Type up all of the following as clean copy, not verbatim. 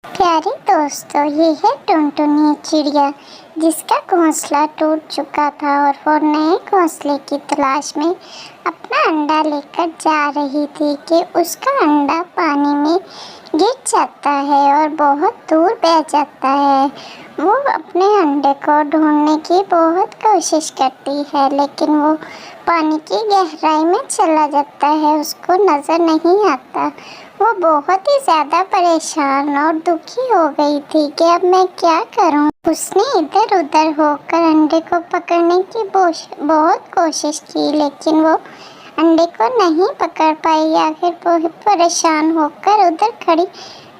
प्यारे दोस्तों, ये है टुनटुनी चिड़िया जिसका घोंसला टूट चुका था और वो नए घोंसले की तलाश में अपना अंडा लेकर जा रही थी कि उसका अंडा पानी में गिर जाता है और बहुत दूर बह जाता है। वो अपने अंडे को ढूंढने की बहुत कोशिश करती है, लेकिन वो पानी की गहराई में चला जाता है, उसको नज़र नहीं आता। वो बहुत ही ज़्यादा परेशान और दुखी हो गई थी कि अब मैं क्या करूं। उसने इधर उधर होकर अंडे को पकड़ने की बहुत कोशिश की, लेकिन वो अंडे को नहीं पकड़ पाई। आखिर वो परेशान होकर उधर खड़ी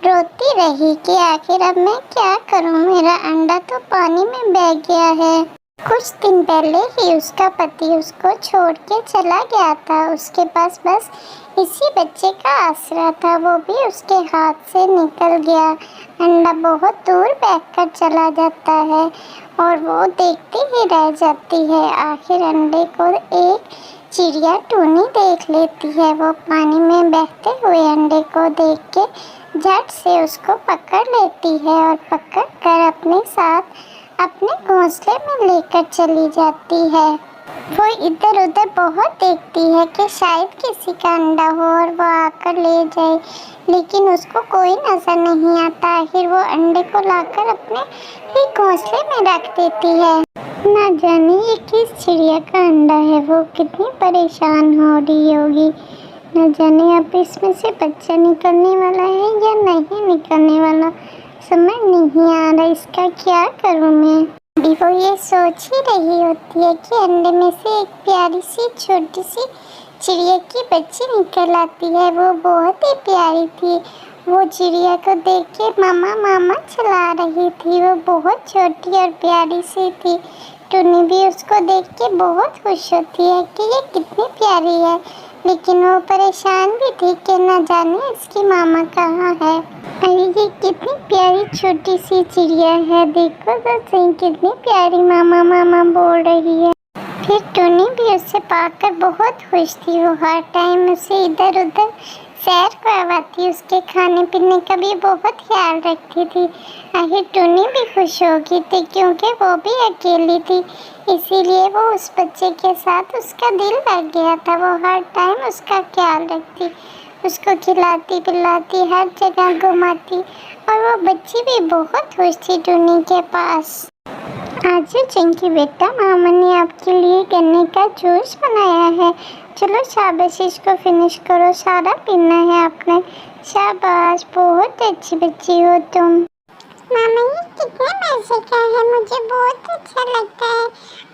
रोती रही कि आखिर अब मैं क्या करूं, मेरा अंडा तो पानी में बह गया है। कुछ दिन पहले ही उसका पति उसको छोड़ के चला गया था। उसके पास बस इसी बच्चे का आसरा था, वो भी उसके हाथ से निकल गया। अंडा बहुत दूर बहकर चला जाता है और वो देखती ही रह जाती है। आखिर अंडे को एक चिड़िया टूनी देख लेती है। वो पानी में बहते हुए अंडे को देख के झट से उसको पकड़ लेती है और पकड़ कर अपने साथ अपने घोंसले में लेकर चली जाती है। वो इधर उधर बहुत देखती है कि शायद किसी का अंडा हो और वो आकर ले जाए, लेकिन उसको कोई नजर नहीं आता। आखिर वो अंडे को लाकर अपने ही घोंसले में रख देती है। ना जाने ये किस चिड़िया का अंडा है, वो कितनी परेशान हो रही होगी। न जाने अब इसमें से बच्चा निकलने वाला है या नहीं निकलने वाला, समझ नहीं आ रहा इसका क्या करूं मैं। अभी वो ये सोच ही रही होती है कि अंडे में से एक प्यारी सी छोटी सी चिड़िया की बच्ची निकल आती है। वो बहुत ही प्यारी थी। वो चिड़िया को देख के मामा मामा चला रही थी। वो बहुत छोटी और प्यारी सी थी। टुनी भी उसको देख के बहुत खुश होती है कि ये कितनी प्यारी है, लेकिन वो परेशान भी थी कि न जाने इसकी मामा कहाँ है। अरे ये कितनी प्यारी छोटी सी चिड़िया है, देखो तो सही कितनी प्यारी मामा मामा बोल रही है। फिर टुनी भी उससे पाकर बहुत खुश थी। वो हर टाइम उसे इधर उधर सैर करवाती, उसके खाने पीने का भी बहुत ख्याल रखती थी। आखिर टुनी भी खुश हो गई थी क्योंकि वो भी अकेली थी, इसीलिए वो उस बच्चे के साथ उसका दिल लग गया था। वो हर टाइम उसका ख्याल रखती, उसको खिलाती पिलाती, हर जगह घुमाती और वो बच्ची भी बहुत खुश थी टुनी के पास। आज चिंकी बेटा, मामा ने आपके लिए गन्ने का जूस बनाया है। चलो शाबाश, इसको फिनिश करो, सारा पीना है आपने। शाबाश, बहुत अच्छी बच्ची हो तुम। मामा ये कितने मज़े का है, मुझे बहुत अच्छा लगता है।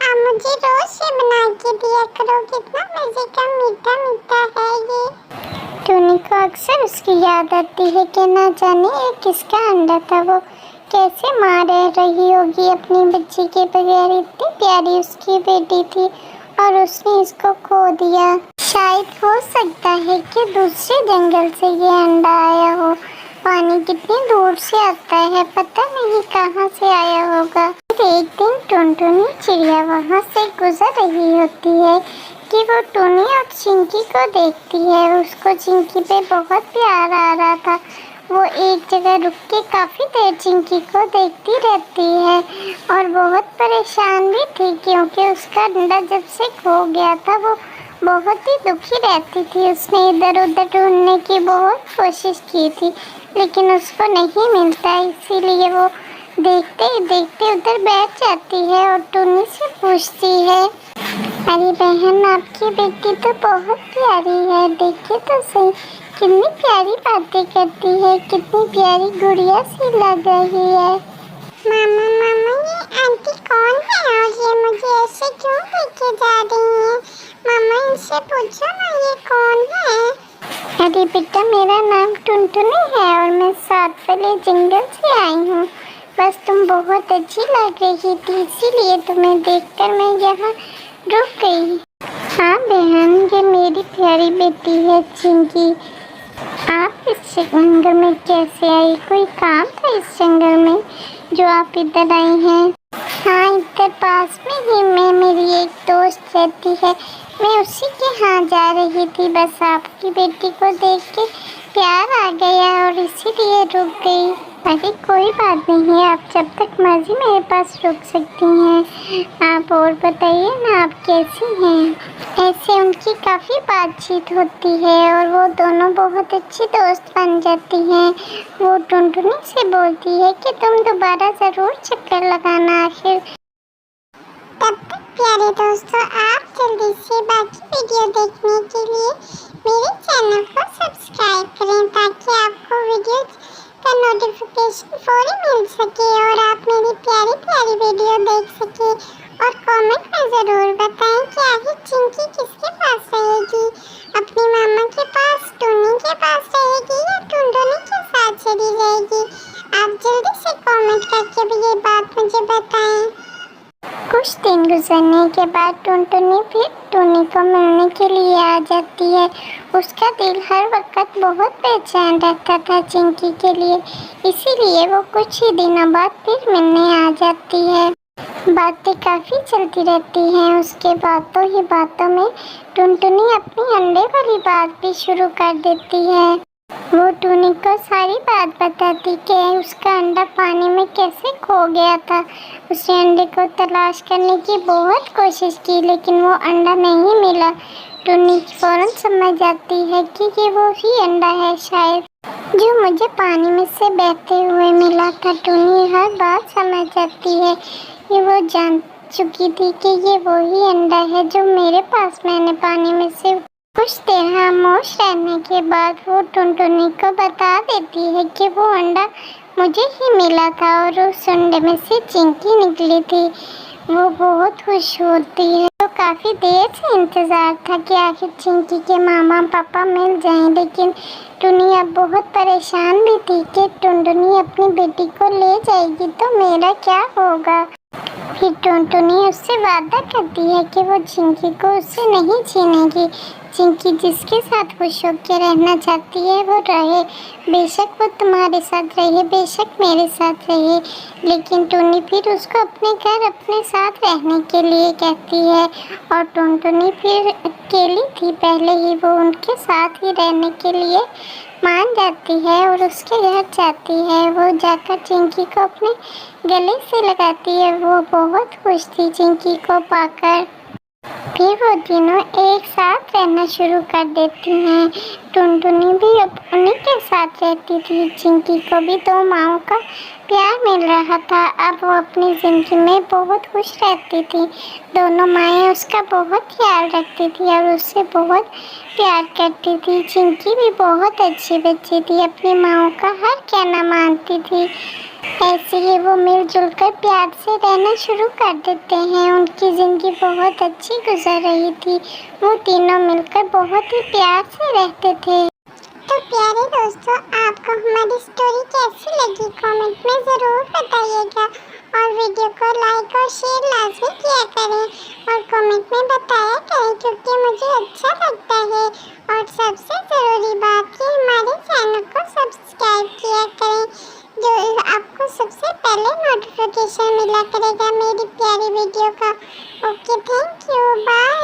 आप मुझे रोज ये बना के दिया करो, कितना मज़े का मीठा मीठा है ये। टुनी को अक्सर उसकी याद आती है कि ना जाने ये किसका अंडा था, वो कैसे माँ रह रही होगी अपनी बच्ची के बगैर। इतनी प्यारी उसकी बेटी थी और उसने इसको खो दिया। शायद हो सकता है कि दूसरे जंगल से ये अंडा आया हो। पानी कितनी दूर से आता है, पता नहीं कहाँ से आया होगा। एक दिन टुनटुनी चिड़िया वहाँ से गुजर रही होती है कि वो टुनी और चिंकी को देखती है। उसको चिंकी पे बहुत प्यार आ रहा था। वो एक जगह रुक के काफ़ी देर चिंकी को देखती रहती है और बहुत परेशान भी थी क्योंकि उसका अंडा जब से खो गया था वो बहुत ही दुखी रहती थी। उसने इधर उधर ढूंढने की बहुत कोशिश की थी, लेकिन उसको नहीं मिलता, इसीलिए वो देखते ही देखते उधर बैठ जाती है और टुनी से पूछती है, अरे बहन, आपकी बेटी तो बहुत प्यारी है, देखिए तो सही कितनी प्यारी बातें करती है, कितनी प्यारी गुड़िया सी लग रही है। मामा मामा, ये आंटी कौन है और ये मुझे ऐसे क्यों लेके जा रही है? मामा इनसे पूछो ना, ये कौन है? अरे बेटा, मेरा नाम टुनटुनी है और मैं साथ वाले जंगल से आई हूँ। बस तुम बहुत अच्छी लग रही थी, इसीलिए तुम्हें देखकर मैं यहाँ रुक गई। हाँ बहन, ये मेरी प्यारी बेटी है चिंकी। आप इस जंगल में कैसे आई? कोई काम था इस जंगल में जो आप इधर आई हैं? हाँ, इधर पास में ही मेरी एक दोस्त रहती है, मैं उसी के यहाँ जा रही थी। बस आपकी बेटी को देख के प्यार आ गया और इसीलिए रुक गई। अरे कोई बात नहीं है, आप जब तक मर्जी मेरे पास रुक सकती हैं। आप और बताइए ना, आप कैसी हैं? ऐसे उनकी काफ़ी बातचीत होती है और वो दोनों बहुत अच्छी दोस्त बन जाती हैं। वो टुनटुनी से बोलती है कि तुम दोबारा ज़रूर चक्कर लगाना आखिर। तब तक प्यारे दोस्तों, आप जल्दी से बाकी वीडियो देखने के लिए मेरे चैनल को सब्सक्राइब करें ताकि आपको वीडियो का नोटिफिकेशन फौरी मिल सके और आप मेरी प्यारी प्यारी वीडियो देख सके। और कमेंट में ज़रूर बताएं कि आखिर चिंकी किसके पास रहेगी, अपनी मामा के पास, टुन्नी के पास रहेगी या टुनटुनी के साथ चली जाएगी। आप जल्दी से कमेंट करके भी ये बात मुझे बताएं। कुछ दिन गुजरने के बाद टुनटुनी फिर टुन्नी को मिलने के लिए आ जाती है। उसका दिल हर वक्त बहुत बेचैन रहता था चिंकी के लिए, इसीलिए वो कुछ ही दिनों बाद फिर मिलने आ जाती है। बातें काफ़ी चलती रहती हैं। उसके बातों ही बातों में टुनटुनी अपनी अंडे वाली बात भी शुरू कर देती है। वो टुनी को सारी बात बताती कि उसका अंडा पानी में कैसे खो गया था। उसे अंडे को तलाश करने की बहुत कोशिश की लेकिन वो अंडा नहीं मिला। टुनी फौरन समझ जाती है कि ये वो ही अंडा है शायद जो मुझे पानी में से बहते हुए मिला था। टुनी हर बात समझ जाती है। ये वो जान चुकी थी कि ये वो ही अंडा है जो मेरे पास मैंने पानी में से। कुछ देर खामोश रहने के बाद वो टुनटुनी को बता देती है कि वो अंडा मुझे ही मिला था और उस अंडे में से चिंकी निकली थी। वो बहुत खुश होती है। तो काफ़ी देर से इंतज़ार था कि आखिर चिंकी के मामा पापा मिल जाएं, लेकिन टुनी अब बहुत परेशान भी थी कि टुनटुनी अपनी बेटी को ले जाएगी तो मेरा क्या होगा। फिर टुनटुनी उससे वादा करती है कि वो चिंकी को उससे नहीं छीनेगी। चिंकी जिसके साथ खुश होकर रहना चाहती है वो रहे, बेशक वो तुम्हारे साथ रहे, बेशक मेरे साथ रहे। लेकिन टुनी फिर उसको अपने घर अपने साथ रहने के लिए कहती है और टुनटुनी फिर अकेली थी, पहले ही वो उनके साथ ही रहने के लिए मान जाती है और उसके घर जाती है। वो जाकर चिंकी को अपने गले से लगाती है। वो बहुत खुश थी चिंकी को पाकर। फिर वो तीनों एक साथ रहना शुरू कर देती हैं। टुनटुनी भी अब उन्हीं के साथ रहती थी। चिंकी को भी दो माँओं का प्यार मिल रहा था। अब वो अपनी ज़िंदगी में बहुत खुश रहती थी। दोनों माएँ उसका बहुत ख्याल रखती थी और उससे बहुत प्यार करती थी। चिंकी भी बहुत अच्छी बच्ची थी, अपनी माँओं का हर कहना मानती थी। ऐसे ही वो मिलजुल कर प्यार से रहना शुरू कर देते हैं। उनकी ज़िंदगी बहुत अच्छी गुजर रही थी। वो तीनों मिलकर बहुत ही प्यार से रहते थे। तो प्यारे दोस्तों, आपको हमारी स्टोरी कैसी लगी कमेंट में ज़रूर बताइएगा और वीडियो को लाइक और शेयर लाजमी किया करें और कमेंट में बताया करें क्योंकि मुझे अच्छा लगता है। और सबसे ज़रूरी बात कि हमारे चैनल को सब्सक्राइब किया करें, जो आपको सबसे पहले नोटिफिकेशन मिला करेगा मेरी प्यारी वीडियो का। Okay, thank you, bye.